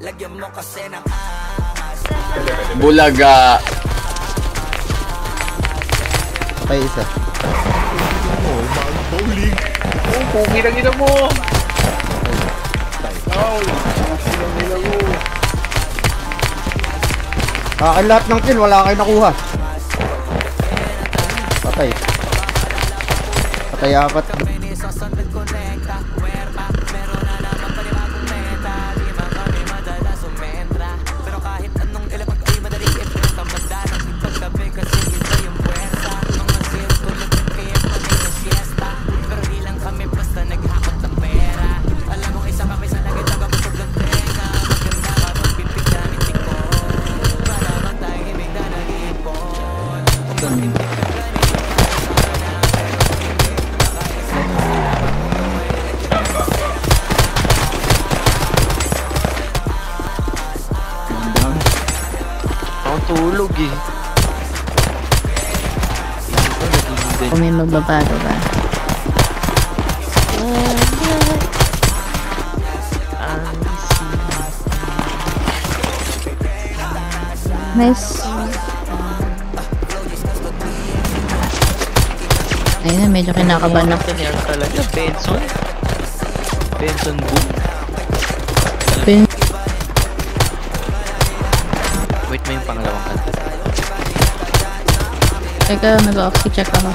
Lagyan mo kasi ng ahas. Bulaga. Okay, isa. Oh, mag-bowling. Oh, pugi na gina mo. Oh, pugi na gina mo. Ang lahat ng kill, wala kayo nakuha. Patay. Patay apat. Tulog eh. Kung may magbabago ba? Nice. Ayun na, medyo kinakabahan ako. Talaga, Benson. Benson boom. Wait mo yung pangalawang kanta. Teka, nag-oxy check ako.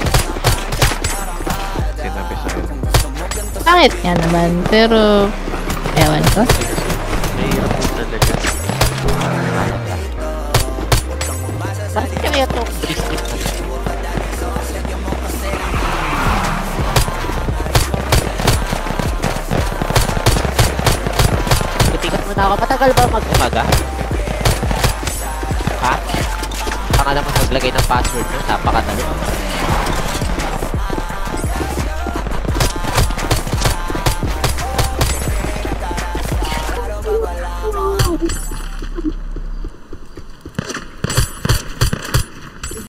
Sinabi sa'yo. Bakit nga naman? Pero, ewan ko. Nahihirap mo talaga. Bakit kaya ito? Butikat mo na ako. Matagal ba mag-umaga? Ha? Baka naman maglagay ng password mo, napakadali.